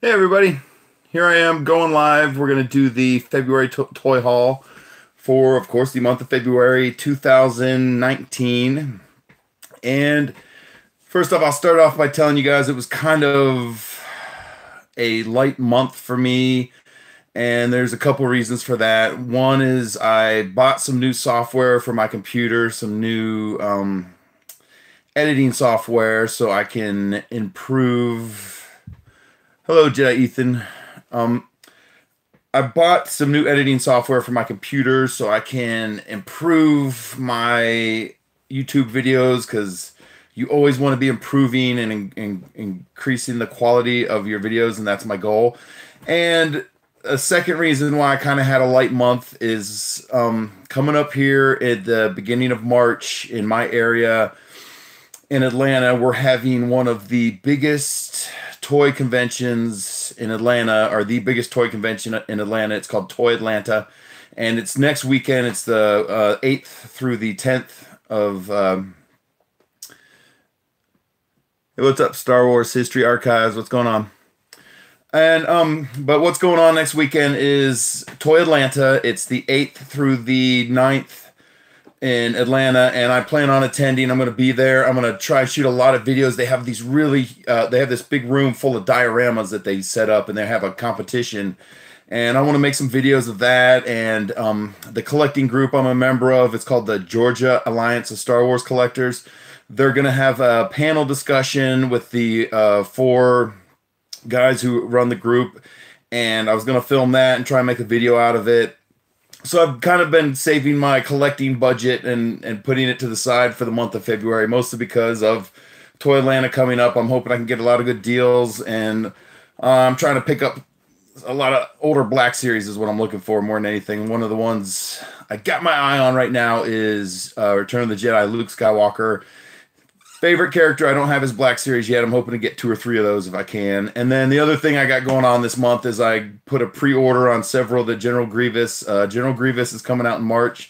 Hey everybody, here I am going live. We're going to do the February toy haul for, of course, the month of February 2019. And first off, I'll start off by telling you guys it was kind of a light month for me, and there's a couple reasons for that. One is I bought some new software for my computer, some new editing software so I can improve. Hello, Jedi Ethan. Um, I bought some new editing software for my computer so I can improve my YouTube videos because you always want to be improving and increasing the quality of your videos, and that's my goal. And a second reason why I kind of had a light month is coming up here at the beginning of March in my area in Atlanta. We're having one of the biggest toy conventions in Atlanta, or the biggest toy convention in Atlanta. It's called Toy Atlanta, and it's next weekend. It's the 8th through the 10th of hey, what's up, Star Wars History Archives? What's going on? And but what's going on next weekend is Toy Atlanta. It's the 8th through the 9th in Atlanta, and I plan on attending. I'm going to be there. I'm going to try and shoot a lot of videos. They have these really, they have this big room full of dioramas that they set up, and they have a competition. And I want to make some videos of that. And the collecting group I'm a member of, it's called the Georgia Alliance of Star Wars Collectors. They're going to have a panel discussion with the four guys who run the group, and I was going to film that and try and make a video out of it. So I've kind of been saving my collecting budget and putting it to the side for the month of February, mostly because of Toy Atlanta coming up. I'm hoping I can get a lot of good deals, and I'm trying to pick up a lot of older Black Series is what I'm looking for more than anything. One of the ones I got my eye on right now is Return of the Jedi, Luke Skywalker. Favorite character. I don't have his Black Series yet. I'm hoping to get 2 or 3 of those if I can. And then the other thing I got going on this month is I put a pre-order on several of the General Grievous. General Grievous is coming out in March,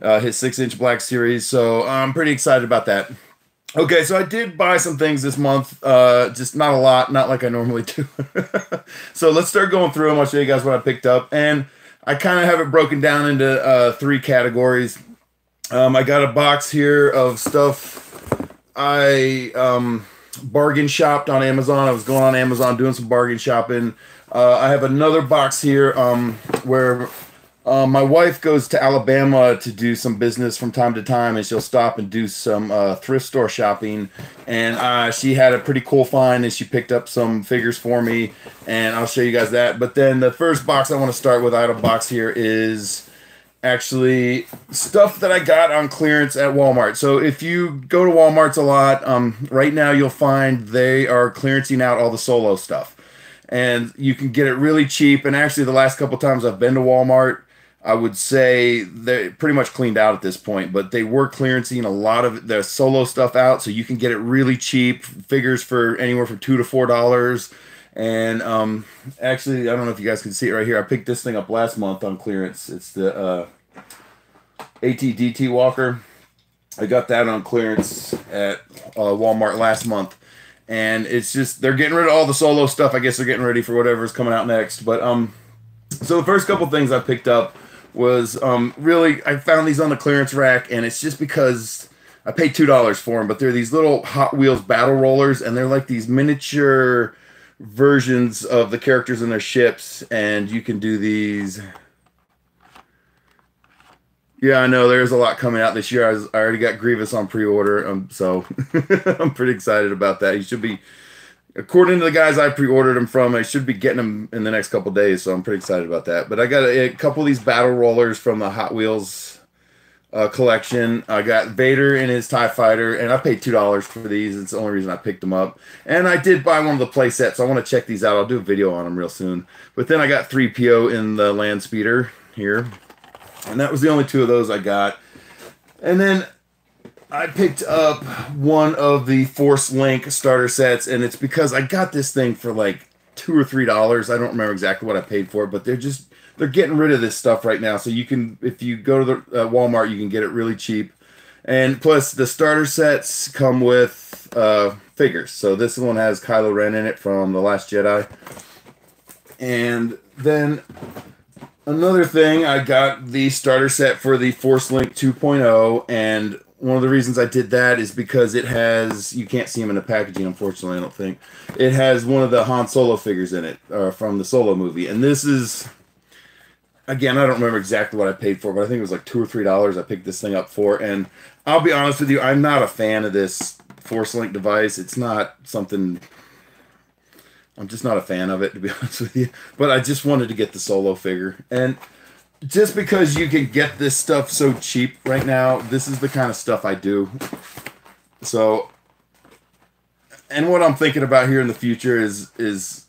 his 6-inch Black Series. So I'm pretty excited about that. Okay, so I did buy some things this month, just not a lot, not like I normally do. So let's start going through them. I'll show you guys what I picked up. And I kind of have it broken down into 3 categories. I got a box here of stuff I bargain shopped on Amazon. I was going on Amazon doing some bargain shopping. I have another box here where my wife goes to Alabama to do some business from time to time, and she'll stop and do some thrift store shopping. And she had a pretty cool find, and she picked up some figures for me, and I'll show you guys that. But then the first box I want to start with, item box here, is actually stuff that I got on clearance at Walmart. So if you go to Walmart's a lot, right now you'll find they are clearancing out all the Solo stuff, and you can get it really cheap. And actually the last couple times I've been to Walmart, I would say they're pretty much cleaned out at this point, but they were clearancing a lot of the Solo stuff out, so you can get it really cheap, figures for anywhere from $2 to $4. And actually, I don't know if you guys can see it right here. I picked this thing up last month on clearance. It's the AT-DT Walker. I got that on clearance at Walmart last month. And it's just, they're getting rid of all the Solo stuff. I guess they're getting ready for whatever's coming out next. But so the first couple things I picked up was really, I found these on the clearance rack, and it's just because I paid $2 for them. But they're these little Hot Wheels battle rollers, and they're like these miniature versions of the characters in their ships, and you can do these. Yeah, I know there's a lot coming out this year. I already got Grievous on pre-order, so I'm pretty excited about that. You should be, according to the guys I pre-ordered them from, I should be getting them in the next couple days, so I'm pretty excited about that. But I got a couple of these battle rollers from the Hot Wheels collection. I got Vader and his TIE Fighter, and I paid $2 for these. It's the only reason I picked them up. And I did buy one of the play sets, so I want to check these out. I'll do a video on them real soon. But then I got 3PO in the Land Speeder here, and that was the only 2 of those I got. And then I picked up one of the Force Link starter sets, and it's because I got this thing for like $2 or $3. I don't remember exactly what I paid for it, but they're getting rid of this stuff right now. So you can, if you go to the Walmart, you can get it really cheap. And plus, the starter sets come with figures. So this one has Kylo Ren in it from The Last Jedi. And then another thing, I got the starter set for the Force Link 2.0, and one of the reasons I did that is because it has, you can't see them in the packaging, unfortunately, I don't think. It has one of the Han Solo figures in it, from the Solo movie. And this is, again, I don't remember exactly what I paid for, but I think it was like $2 or $3 I picked this thing up for. And I'll be honest with you, I'm not a fan of this Force Link device. It's not something, I'm just not a fan of it, to be honest with you. But I just wanted to get the Solo figure. And just because you can get this stuff so cheap right now, this is the kind of stuff I do. So, and what I'm thinking about here in the future is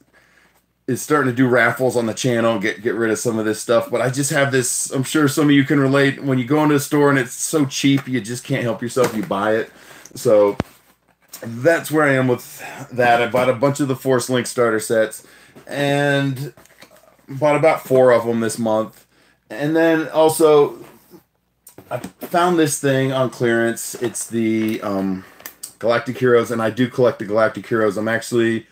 starting to do raffles on the channel, get rid of some of this stuff. But I just have this, I'm sure some of you can relate, when you go into a store and it's so cheap, you just can't help yourself, you buy it. So that's where I am with that. I bought a bunch of the Force Link starter sets and bought about 4 of them this month. And then also, I found this thing on clearance. It's the Galactic Heroes, and I do collect the Galactic Heroes. I'm actually,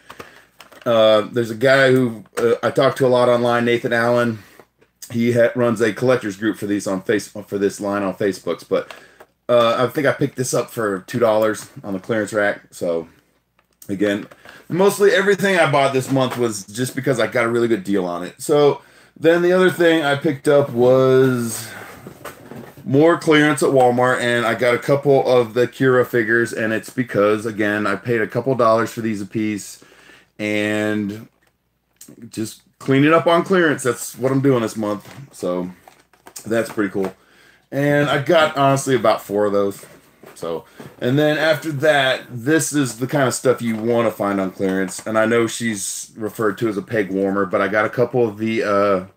there's a guy who I talk to a lot online, Nathan Allen. He runs a collectors group for these on for this line on Facebooks. But I think I picked this up for $2 on the clearance rack. So again, mostly everything I bought this month was just because I got a really good deal on it. So then the other thing I picked up was more clearance at Walmart, and I got a couple of the Kira figures, and it's because, again, I paid a couple dollars for these a piece, and just clean it up on clearance. That's what I'm doing this month, so that's pretty cool. And I got, honestly, about 4 of those. So, and then after that, this is the kind of stuff you want to find on clearance. And I know she's referred to as a peg warmer, but I got a couple of the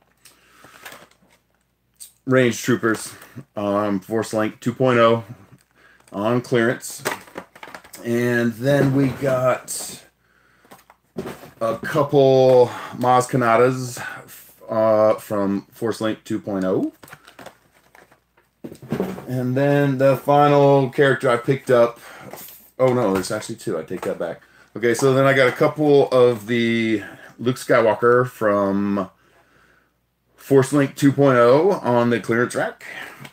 Range Troopers, Force Link 2.0 on clearance. And then we got a couple Maz Kanadas from Force Link 2.0. And then the final character I picked up, oh no, there's actually 2, I take that back. Okay, so then I got a couple of the Luke Skywalker from Force Link 2.0 on the clearance rack.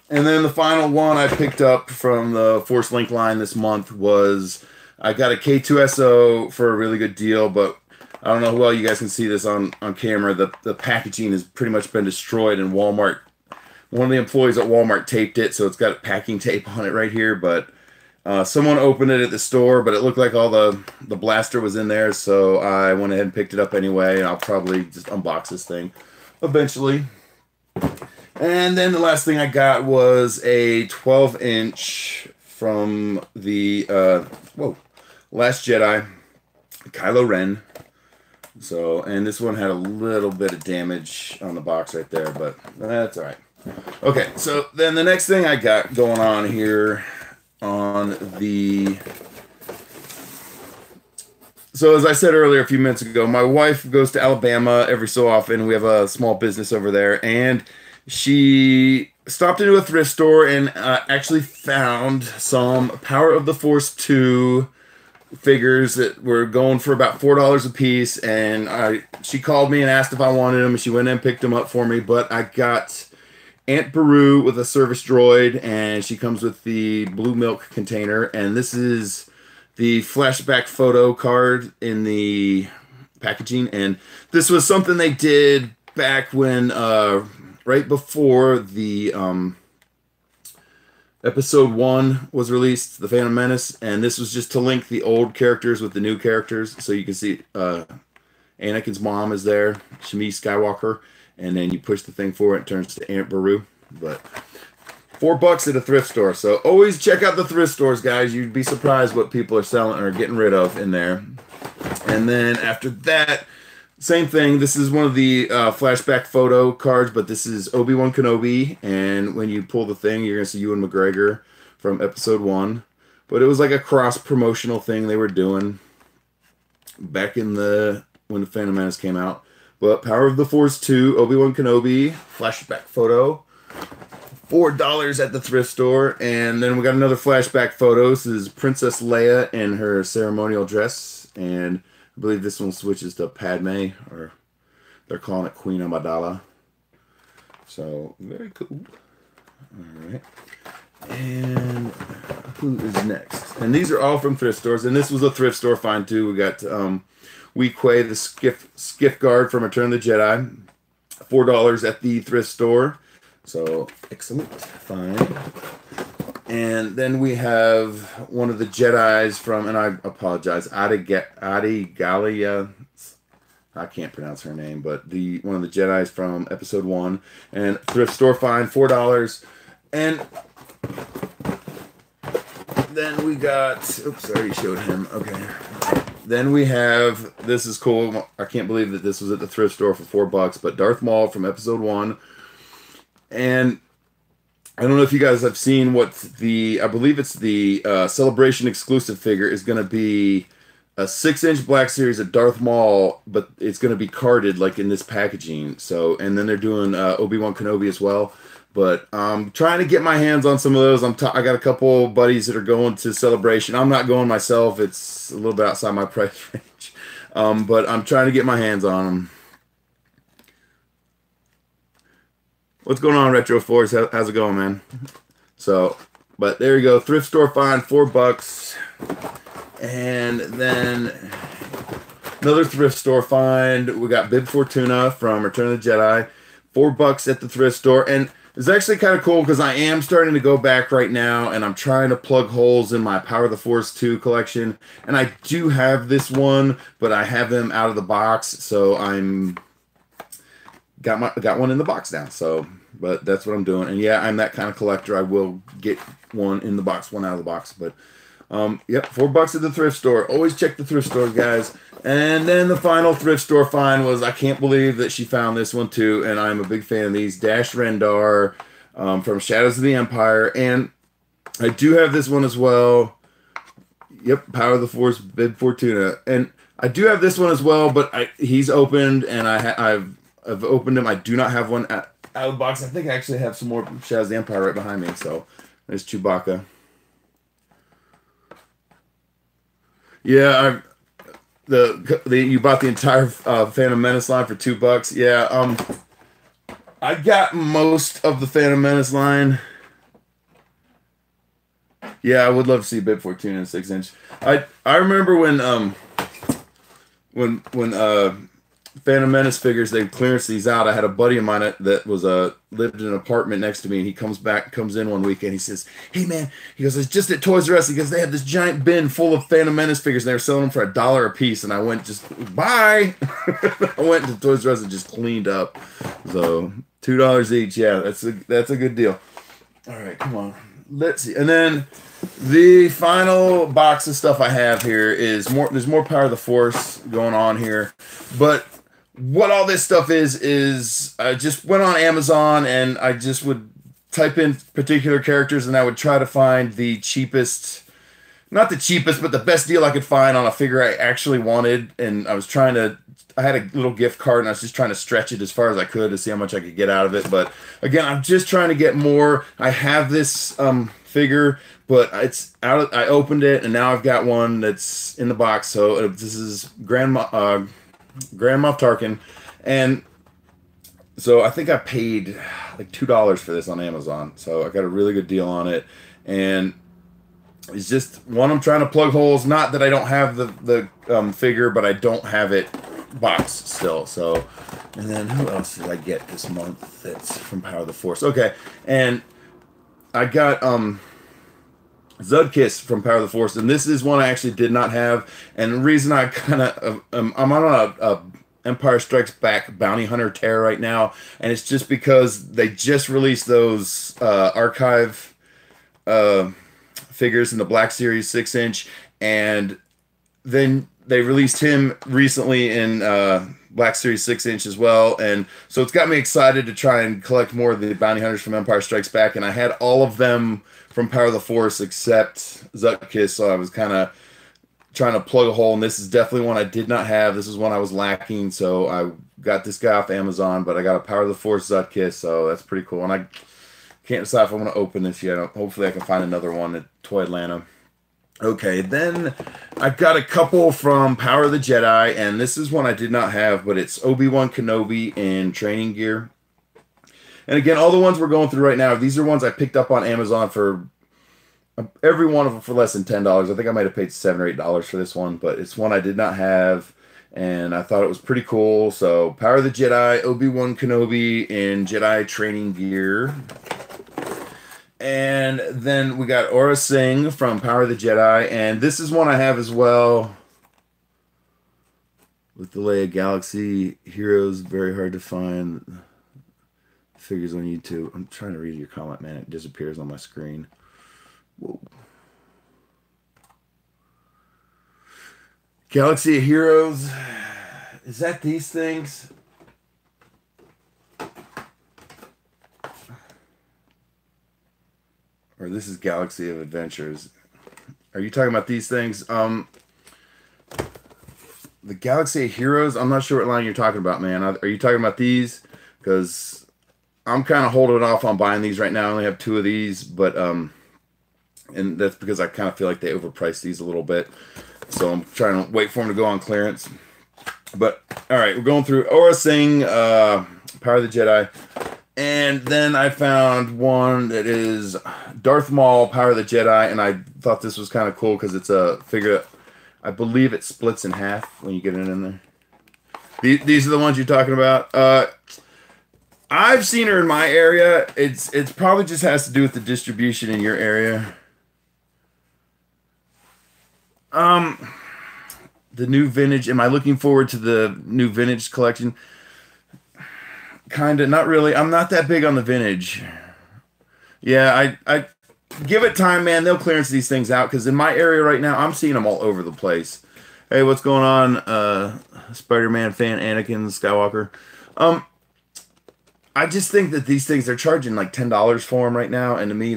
And then the final one I picked up from the Force Link line this month was, I got a K2SO for a really good deal, but I don't know how well you guys can see this on camera. The packaging has pretty much been destroyed, and Walmart, one of the employees at Walmart taped it, so it's got packing tape on it right here, but someone opened it at the store, but it looked like all the blaster was in there, so I went ahead and picked it up anyway, and I'll probably just unbox this thing eventually. And then the last thing I got was a 12-inch from the Last Jedi, Kylo Ren. So, and this one had a little bit of damage on the box right there, but that's all right. Okay, so then the next thing I got going on here on the... So as I said earlier a few minutes ago, my wife goes to Alabama every so often. We have a small business over there, and she stopped into a thrift store and actually found some Power of the Force 2 figures that were going for about $4 a piece, and she called me and asked if I wanted them, and she went in and picked them up for me. But I got Aunt Beru with a service droid, and she comes with the blue milk container, and this is the flashback photo card in the packaging. And this was something they did back when right before the Episode 1 was released, The Phantom Menace, and this was just to link the old characters with the new characters. So you can see Anakin's mom is there, Shmi Skywalker, and then you push the thing forward, it turns to Aunt Beru. But $4 at a thrift store. So always check out the thrift stores, guys. You'd be surprised what people are selling or getting rid of in there. And then after that, same thing. This is one of the flashback photo cards, but this is Obi-Wan Kenobi. And when you pull the thing, you're going to see Ewan McGregor from Episode 1. But it was like a cross-promotional thing they were doing back in when the Phantom Menace came out. But Power of the Force 2, Obi-Wan Kenobi, flashback photo, $4 at the thrift store. And then we got another flashback photo. This is Princess Leia in her ceremonial dress. And I believe this one switches to Padme. They're calling it Queen Amidala. So, very cool. All right. And who is next? And these are all from thrift stores. And this was a thrift store find, too. We got Weequay, the skiff guard from Return of the Jedi. $4 at the thrift store. So, excellent find. And then we have one of the Jedis from, and I apologize, Adi Gallia. I can't pronounce her name, but one of the Jedis from Episode 1. And thrift store find, $4. And then we got, oops, I already showed him. Okay. Then we have, this is cool. I can't believe that this was at the thrift store for $4, but Darth Maul from Episode 1. And I don't know if you guys have seen what I believe it's the Celebration exclusive figure is going to be a 6-inch Black Series of Darth Maul, but it's going to be carded like in this packaging. So, and then they're doing Obi-Wan Kenobi as well. But I'm trying to get my hands on some of those. I got a couple buddies that are going to Celebration. I'm not going myself. It's a little bit outside my price range. But I'm trying to get my hands on them. What's going on, Retro Force? How's it going, man? So, but there you go. Thrift store find, $4. And then another thrift store find. We got Bib Fortuna from Return of the Jedi. $4 at the thrift store. And it's actually kind of cool because I am starting to go back right now and I'm trying to plug holes in my Power of the Force 2 collection. And I do have this one, but I have them out of the box. So got one in the box now. So, but that's what I'm doing. And yeah, I'm that kind of collector. I will get one in the box, one out of the box. But yep, $4 at the thrift store. Always check the thrift store, guys. And then the final thrift store find was, I can't believe that she found this one too. And I'm a big fan of these. Dash Rendar from Shadows of the Empire. And I do have this one as well. Yep, Power of the Force, Bib Fortuna. And I do have this one as well, but he's opened and I've opened him. I do not have one out of the box. I think I actually have some more Shadows of the Empire right behind me. So there's Chewbacca. Yeah, you bought the entire Phantom Menace line for $2. Yeah, I got most of the Phantom Menace line. Yeah, I would love to see Bib Fortuna in 6-inch. I remember when Phantom Menace figures, they clearance these out. I had a buddy of mine that was lived in an apartment next to me, and he comes in one weekend. He says, "Hey man," he goes, "it's just at Toys R Us." He goes, "They have this giant bin full of Phantom Menace figures, and they were selling them for $1 a piece." And I went, just bye. I went to Toys R Us and just cleaned up. So $2 each. Yeah, that's a good deal. All right, come on, let's see. And then the final box of stuff I have here is more. There's more Power of the Force going on here, but what all this stuff is I just went on Amazon and I just would type in particular characters and I would try to find the cheapest, not the cheapest, but the best deal I could find on a figure I actually wanted. And I had a little gift card and I was just trying to stretch it as far as I could to see how much I could get out of it. But again, I'm just trying to get more. I have this figure, but it's out. I opened it and now I've got one that's in the box. So this is Grand Moff Tarkin, and so I think I paid like $2 for this on Amazon. So I got a really good deal on it, and it's just one I'm trying to plug holes. Not that I don't have the figure, but I don't have it boxed still. So, and then who else did I get this month that's from Power of the Force? Okay, and I got Zudkiss from Power of the Force, and this is one I actually did not have. And the reason I kind of I'm on a Empire Strikes Back Bounty Hunter tear right now, and it's just because they just released those archive figures in the Black Series 6-inch, and then they released him recently in Black Series 6-inch as well, and so it's got me excited to try and collect more of the Bounty Hunters from Empire Strikes Back, and I had all of them from Power of the Force except Zutkiss, so I was kind of trying to plug a hole, and this is definitely one I did not have. This is one I was lacking, so I got this guy off Amazon, but I got a Power of the Force Zutkiss, so that's pretty cool, and I can't decide if I want to open this yet. Hopefully I can find another one at Toy Atlanta. Okay, then I've got a couple from Power of the Jedi, and this is one I did not have, but it's Obi-Wan Kenobi in training gear. And again, all the ones we're going through right now, these are ones I picked up on Amazon for every one of them for less than $10. I think I might have paid $7 or $8 for this one, but it's one I did not have, and I thought it was pretty cool. So, Power of the Jedi, Obi-Wan Kenobi in Jedi training gear. And then we got Aura Singh from Power of the Jedi, and this is one I have as well. With the Leia Galaxy Heroes, very hard to find figures on YouTube. I'm trying to read your comment, man. It disappears on my screen. Whoa. Galaxy of Heroes. Is that these things? Or this is Galaxy of Adventures. Are you talking about these things? The Galaxy of Heroes, I'm not sure what line you're talking about, man. Are you talking about these? Because I'm kind of holding off on buying these right now. I only have 2 of these, but and that's because I kind of feel like they overpriced these a little bit. So I'm trying to wait for them to go on clearance. But all right, we're going through Aura Singh, Power of the Jedi. And then I found one that is Darth Maul, Power of the Jedi, and I thought this was kind of cool because it's a figure. I believe it splits in half when you get it in there. These are the ones you're talking about. I've seen her in my area. It's probably just has to do with the distribution in your area. The new vintage. Am I looking forward to the new vintage collection? Kind of, not really. I'm not that big on the vintage. Yeah, I give it time, man. They'll clearance these things out because in my area right now, I'm seeing them all over the place. Hey, what's going on, Spider-Man fan Anakin Skywalker? I just think that these things are charging like $10 for them right now, and to me,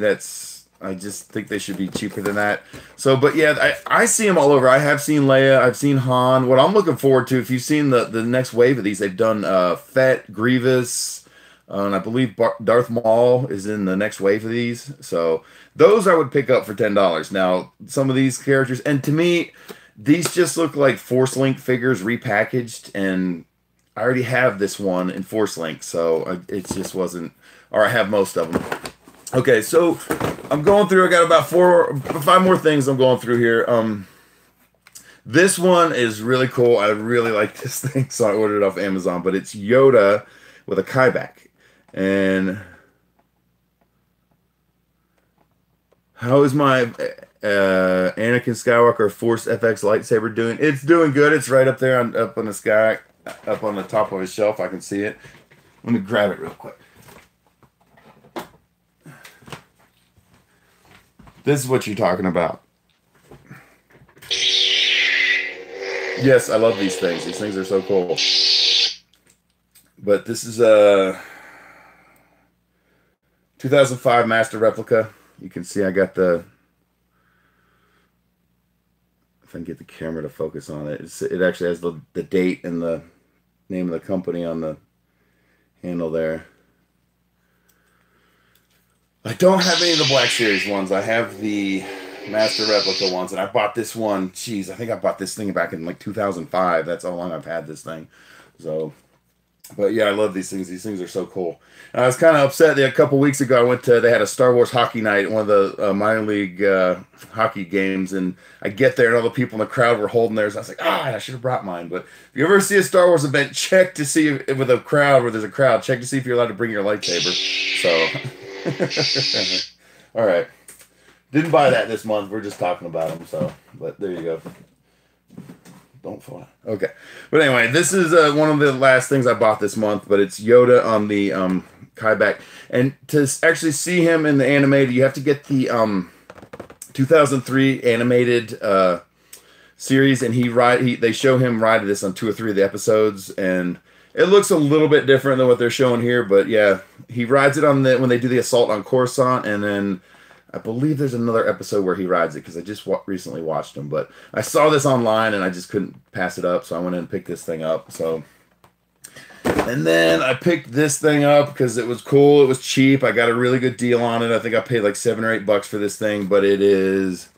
I just think they should be cheaper than that. So, but yeah, I see them all over. I have seen Leia. I've seen Han. What I'm looking forward to, if you've seen the next wave of these, they've done Fett, Grievous, and I believe Darth Maul is in the next wave of these. So those I would pick up for $10. Now, some of these characters, and to me, these just look like Force Link figures repackaged, and I already have this one in Force Link, so it just wasn't, or I have most of them. Okay, so I'm going through. I got about 5 more things I'm going through here. This one is really cool. I really like this thing, so I ordered it off Amazon. But it's Yoda with a Kaiback. And how is my Anakin Skywalker Force FX lightsaber doing? It's doing good. It's right up there, up on the sky, up on the top of his shelf. I can see it. Let me grab it real quick. This is what you're talking about. Yes, I love these things. These things are so cool. But this is a 2005 Master Replica. You can see I got the... If I can get the camera to focus on it. It actually has the date and the name of the company on the handle there. I don't have any of the Black Series ones. I have the Master Replica ones, and I bought this one. Jeez, I think I bought this thing back in like 2005. That's how long I've had this thing. So, but yeah, I love these things. These things are so cool. And I was kind of upset that a couple weeks ago they had a Star Wars hockey night at one of the minor league hockey games, and I get there and all the people in the crowd were holding theirs. I was like, I should have brought mine. But if you ever see a Star Wars event, check to see if, with a crowd where there's a crowd, check to see if you're allowed to bring your lightsaber. So. All right, didn't buy that this month. We're just talking about them. So, but there you go. Don't fly. Okay, but anyway, this is one of the last things I bought this month. But it's Yoda on the Kaiback, and to actually see him in the animated, you have to get the 2003 animated series, and they show him ride this on 2 or 3 of the episodes, and it looks a little bit different than what they're showing here, but yeah, he rides it on when they do the assault on Coruscant, and then I believe there's another episode where he rides it because I just recently watched him. But I saw this online and I just couldn't pass it up, so I went in and picked this thing up. So, and then I picked this thing up because it was cool. It was cheap. I got a really good deal on it. I think I paid like $7 or $8 for this thing, but it is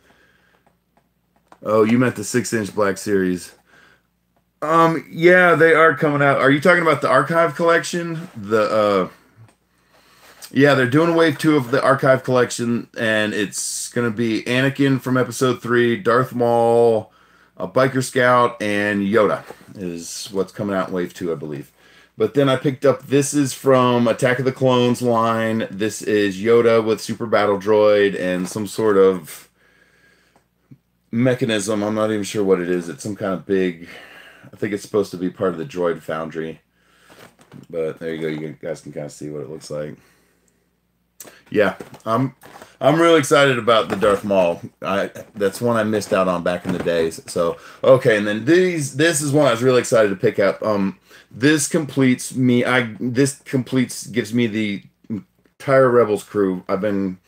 Oh, you meant the 6-inch Black Series. Yeah, they are coming out. Are you talking about the Archive collection? Yeah, they're doing a wave 2 of the Archive collection, and it's gonna be Anakin from Episode 3, Darth Maul, a Biker Scout, and Yoda is what's coming out in wave 2, I believe. But then I picked up, this is from Attack of the Clones line. This is Yoda with Super Battle Droid and some sort of mechanism. I'm not even sure what it is. It's some kind of big, I think it's supposed to be part of the droid foundry. But there you go. You guys can kind of see what it looks like. Yeah, I'm really excited about the Darth Maul. That's one I missed out on back in the days. So okay, and then this is one I was really excited to pick up. This completes me. Gives me the entire Rebels crew. I've been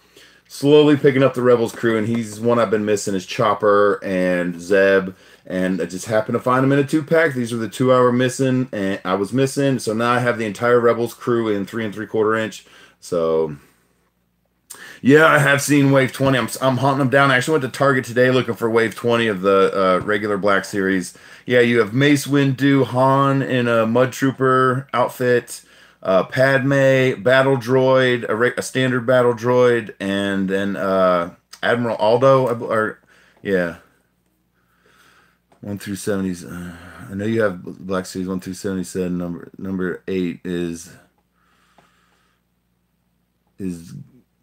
slowly picking up the Rebels crew, and he's one I've been missing is Chopper and Zeb. And I just happened to find them in a 2-pack. These are the 2 I was missing. So now I have the entire Rebels crew in 3 3/4 inch. So yeah, I have seen Wave 20. I'm hunting them down. I actually went to Target today looking for Wave 20 of the regular Black Series. Yeah, you have Mace Windu, Han in a Mud Trooper outfit, Padme, Battle Droid, a standard Battle Droid, and then Admiral Aldo. Yeah, 1 through 70s. I know you have Black Series 1 through 77. Number 8 is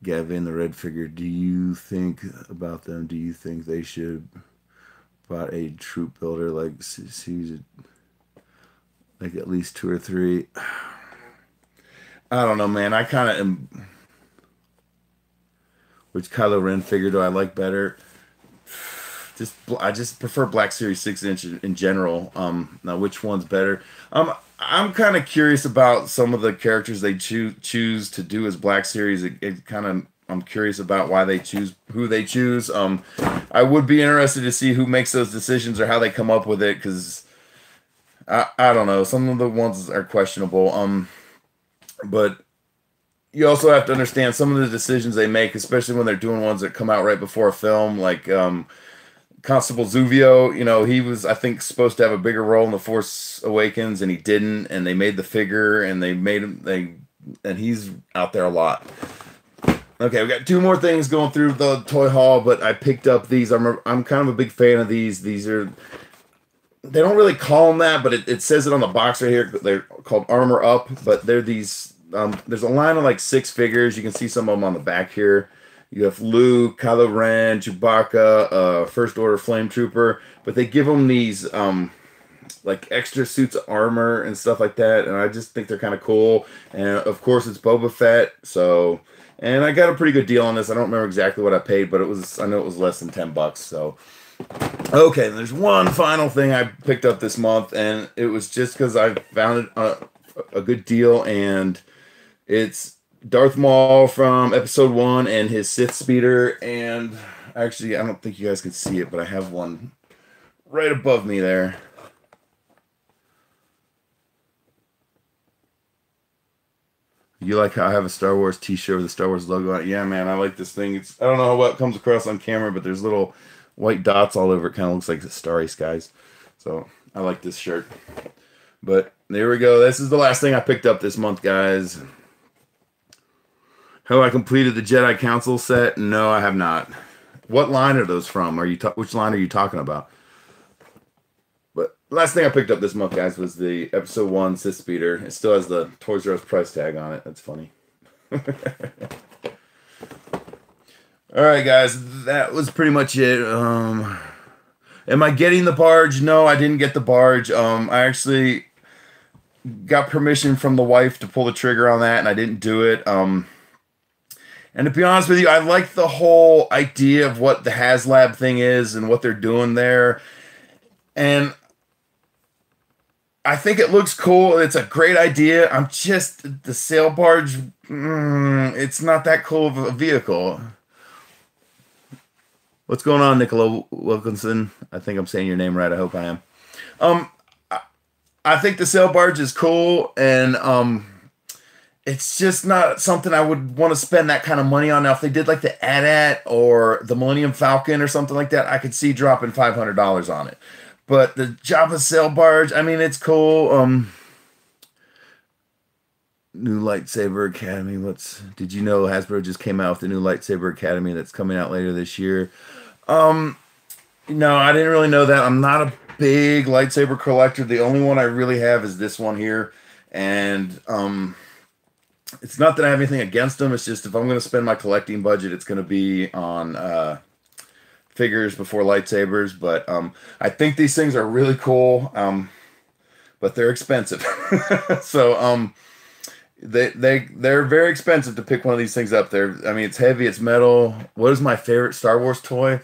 Gavin the Red Figure. Do you think about them? Do you think they should buy a troop builder like at least 2 or 3? I don't know, man. I kind of am. Which Kylo Ren figure do I like better? I just prefer Black Series 6-inch in general. Now which one's better? I'm kind of curious about some of the characters they choose to do as Black Series. I'm curious about why they choose who they choose. I would be interested to see who makes those decisions or how they come up with it, because I don't know. Some of the ones are questionable. But you also have to understand some of the decisions they make, especially when they're doing ones that come out right before a film, like Constable Zuvio. You know, he was, I think, supposed to have a bigger role in The Force Awakens, and he didn't. And they made the figure, and they made him. And he's out there a lot. Okay, we got 2 more things going through the toy haul, but I picked up these. I'm kind of a big fan of these. These are, they don't really call them that, but it says it on the box right here. They're called Armor Up, but they're these. There's a line of like 6 figures. You can see some of them on the back here. You have Luke, Kylo Ren, Chewbacca, First Order Flame Trooper, but they give them these like extra suits of armor and stuff like that, and I just think they're kind of cool. And of course, it's Boba Fett. So, and I got a pretty good deal on this. I don't remember exactly what I paid, but I know it was less than $10. So, okay, there's one final thing I picked up this month, and it was just because I found it a good deal, and it's Darth Maul from Episode 1 and his Sith speeder. And actually, I don't think you guys can see it, but I have one right above me there. You like how I have a Star Wars t-shirt with the Star Wars logo on it? Yeah, man, I like this thing. I don't know how well it comes across on camera, but there's little white dots all over it. Kind of looks like the starry skies. So I like this shirt. But there we go. This is the last thing I picked up this month, guys. Have I completed the Jedi Council set? No, I have not. What line are those from? Which line are you talking about? But last thing I picked up this month, guys, was the Episode 1 Sith Speeder. It still has the Toys R Us price tag on it. That's funny. All right, guys, that was pretty much it. Am I getting the barge? No, I didn't get the barge. I actually got permission from the wife to pull the trigger on that, and I didn't do it. And to be honest with you, I like the whole idea of what the HasLab thing is and what they're doing there. And I think it looks cool. It's a great idea. I'm just, the sail barge, it's not that cool of a vehicle. What's going on, Nicola Wilkinson? I think I'm saying your name right. I hope I am. I think the sail barge is cool, and it's just not something I would want to spend that kind of money on. Now, if they did like the AT-AT or the Millennium Falcon or something like that, I could see dropping $500 on it. But the Jabba sail barge, I mean, it's cool. New Lightsaber Academy. Did you know Hasbro just came out with the new Lightsaber Academy that's coming out later this year? Um, no, I didn't really know that. I'm not a big lightsaber collector. The only one I really have is this one here, and it's not that I have anything against them. It's just if I'm going to spend my collecting budget, it's going to be on figures before lightsabers. But I think these things are really cool, but they're expensive. So they're very expensive to pick one of these things up. I mean, it's heavy, it's metal. What is my favorite Star Wars toy?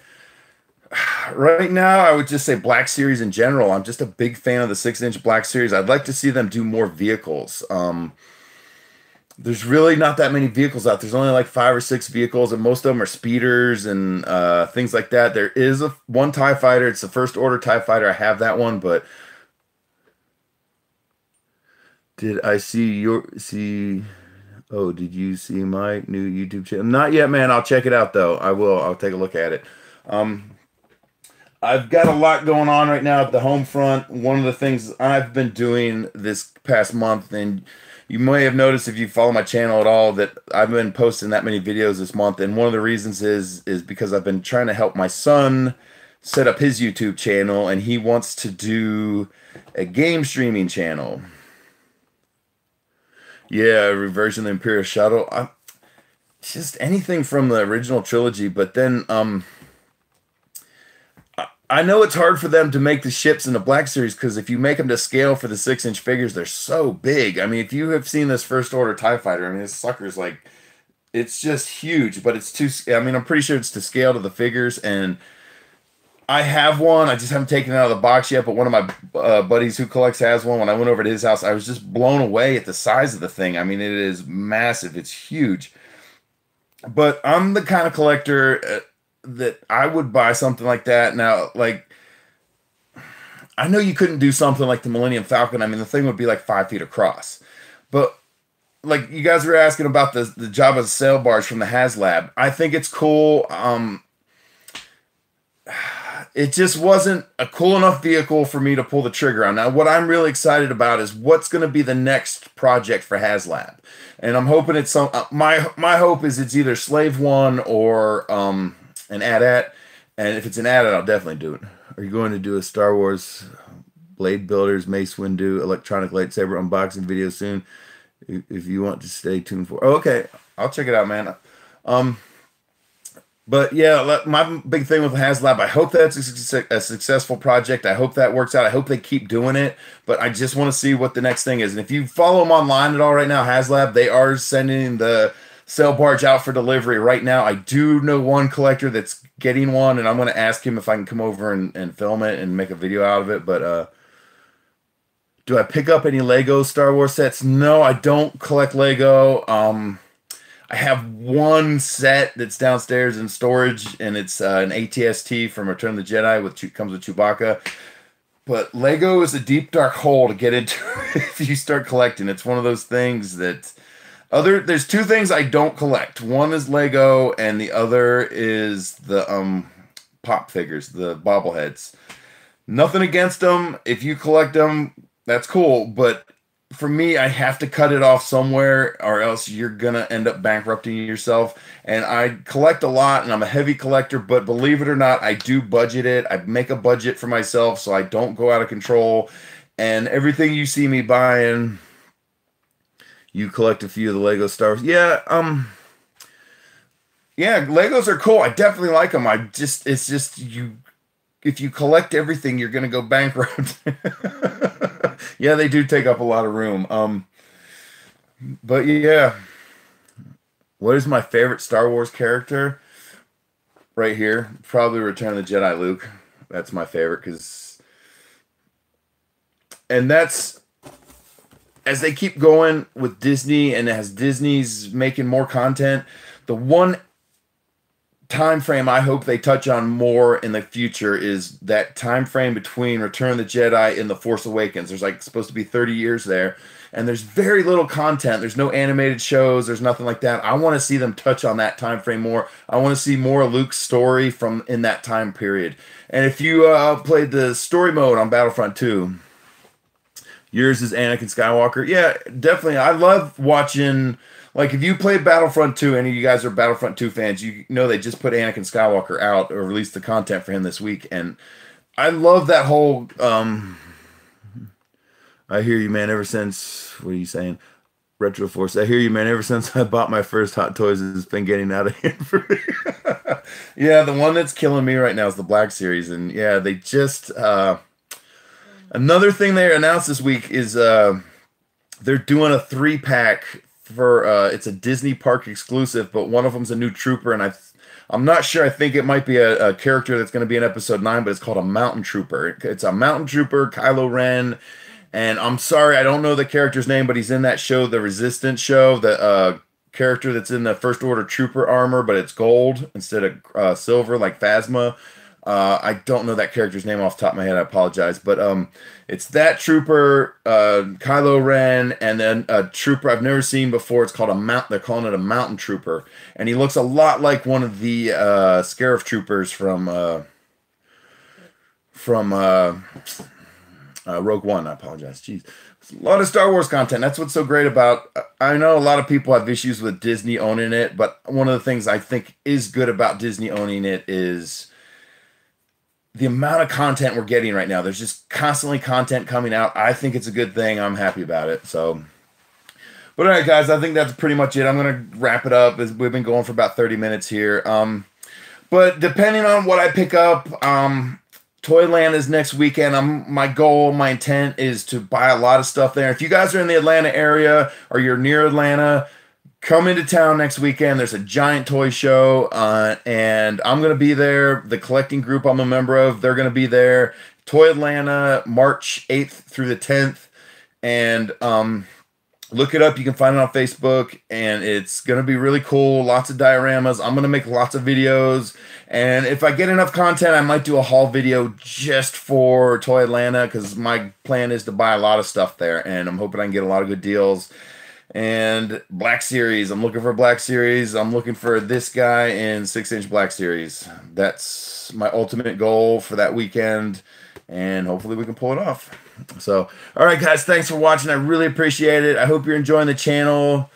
Right now, I would just say Black Series in general. I'm just a big fan of the 6-inch Black Series. I'd like to see them do more vehicles. There's really not that many vehicles out. There's only like 5 or 6 vehicles, and most of them are speeders and things like that. There is one TIE fighter. It's the First Order TIE fighter. I have that one, but did I see? Oh, did you see my new YouTube channel? Not yet, man. I'll check it out though. I will. I'll take a look at it. I've got a lot going on right now at the home front. One of the things I've been doing this past month, and you may have noticed if you follow my channel at all, that I've been posting that many videos this month. And one of the reasons is because I've been trying to help my son set up his YouTube channel, and he wants to do a game streaming channel. Yeah, a reversion of the Imperial Shuttle. Just anything from the original trilogy, but then I know it's hard for them to make the ships in the Black Series because if you make them to scale for the 6-inch figures, they're so big. I mean, if you have seen this First Order TIE Fighter, I mean, this sucker's like, it's just huge, but it's too, I mean, I'm pretty sure it's to scale to the figures, and I have one. I just haven't taken it out of the box yet, but one of my buddies who collects has one. When I went over to his house, I was just blown away at the size of the thing. I mean, it is massive. It's huge. But I'm the kind of collector that I would buy something like that. Now, like, I know you couldn't do something like the Millennium Falcon. I mean, the thing would be like 5 feet across. But like you guys were asking about the Jabba's sail barge from the HasLab. I think it's cool. It just wasn't a cool enough vehicle for me to pull the trigger on. Now, what I'm really excited about is what's going to be the next project for HasLab. And I'm hoping it's some, my hope is it's either Slave One or an AT-AT. And if it's an AT-AT, I'll definitely do it. Are you going to do a Star Wars Blade Builders, Mace Windu, electronic lightsaber unboxing video soon? If you want to stay tuned for. Oh, okay, I'll check it out, man. But yeah, my big thing with HasLab, I hope that's a successful project. I hope that works out. I hope they keep doing it. But I just want to see what the next thing is. And if you follow them online at all right now, HasLab, they are sending the sail barge out for delivery right now. I do know one collector that's getting one, and I'm going to ask him if I can come over and film it and make a video out of it. But do I pick up any Lego Star Wars sets? No, I don't collect Lego. I have one set that's downstairs in storage, and it's an ATST from Return of the Jedi, comes with Chewbacca. But Lego is a deep, dark hole to get into if you start collecting. It's one of those things that there's 2 things I don't collect. One is Lego, and the other is the pop figures, the bobbleheads. Nothing against them. If you collect them, that's cool, but for me, I have to cut it off somewhere or else you're going to end up bankrupting yourself. And I collect a lot, and I'm a heavy collector, but believe it or not, I do budget it. I make a budget for myself so I don't go out of control. And everything you see me buying, you collect a few of the Lego Star Wars. Yeah, Legos are cool. I definitely like them. It's just if you collect everything, you're going to go bankrupt. Yeah, they do take up a lot of room. But yeah, what is my favorite Star Wars character? Right here, probably Return of the Jedi Luke. That's my favorite and that's as they keep going with Disney, and as Disney's making more content, the one time frame I hope they touch on more in the future is that time frame between Return of the Jedi and The Force Awakens. There's like supposed to be 30 years there, and there's very little content. There's no animated shows. There's nothing like that. I want to see them touch on that time frame more. I want to see more of Luke's story from in that time period. And if you played the story mode on Battlefront 2, yours is Anakin Skywalker. Yeah, definitely. I love watching. Like, if you played Battlefront 2, any of you guys are Battlefront 2 fans, you know they just put Anakin Skywalker out or released the content for him this week. And I love that whole, I hear you, man, ever since, what are you saying? Retro Force. I hear you, man, ever since I bought my first Hot Toys, it's been getting out of hand for me. Yeah, the one that's killing me right now is the Black Series. And yeah, they just, another thing they announced this week is they're doing a 3-pack for it's a Disney park exclusive, but one of them's a new trooper, and I'm not sure. I think it might be a character that's going to be in episode 9, but it's called a Mountain Trooper. It's a Mountain Trooper, Kylo Ren, and I'm sorry, I don't know the character's name, but he's in that show, the Resistance show, the character that's in the First Order Trooper armor, but it's gold instead of silver, like Phasma. I don't know that character's name off the top of my head. I apologize. But it's that trooper, Kylo Ren, and then a trooper I've never seen before. It's called they're calling it a Mountain Trooper. And he looks a lot like one of the Scarif troopers from Rogue One. I apologize. Jeez. A lot of Star Wars content. That's what's so great about. I know a lot of people have issues with Disney owning it, but one of the things I think is good about Disney owning it is the amount of content we're getting right now. There's just constantly content coming out. I think it's a good thing. I'm happy about it. So, but all right, guys, I think that's pretty much it. I'm going to wrap it up. We've been going for about 30 minutes here. But depending on what I pick up, Toyland is next weekend. My goal, my intent is to buy a lot of stuff there. If you guys are in the Atlanta area or you're near Atlanta, come into town next weekend. There's a giant toy show, and I'm going to be there. The collecting group I'm a member of, they're going to be there. Toy Atlanta, March 8th through the 10th. And look it up. You can find it on Facebook, and it's going to be really cool. Lots of dioramas. I'm going to make lots of videos. And if I get enough content, I might do a haul video just for Toy Atlanta, because my plan is to buy a lot of stuff there, and I'm hoping I can get a lot of good deals. And Black Series, I'm looking for Black Series. I'm looking for this guy in 6-inch Black Series. That's my ultimate goal for that weekend, and hopefully we can pull it off. So, all right, guys, thanks for watching. I really appreciate it. I hope you're enjoying the channel.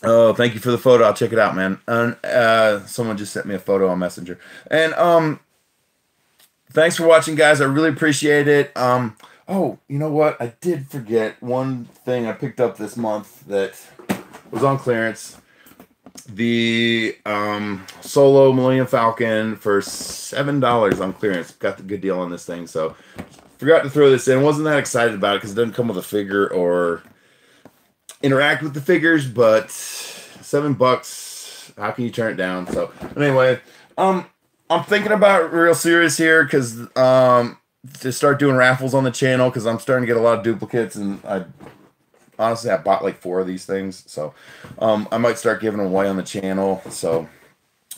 Oh, thank you for the photo. I'll check it out, man. And someone just sent me a photo on Messenger. And thanks for watching, guys. I really appreciate it. Oh, you know what? I did forget one thing I picked up this month that was on clearance. The Solo Millennium Falcon for $7 on clearance. Got the good deal on this thing, so forgot to throw this in. Wasn't that excited about it because it doesn't come with a figure or interact with the figures, but $7, how can you turn it down? So anyway, I'm thinking about real serious here because to start doing raffles on the channel, because I'm starting to get a lot of duplicates, and I bought like 4 of these things, so I might start giving them away on the channel. So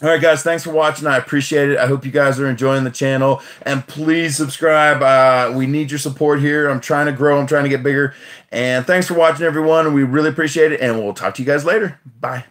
all right, guys, thanks for watching. I appreciate it. I hope you guys are enjoying the channel, and please subscribe. We need your support here. I'm trying to grow. I'm trying to get bigger, and thanks for watching, everyone. We really appreciate it, and we'll talk to you guys later. Bye.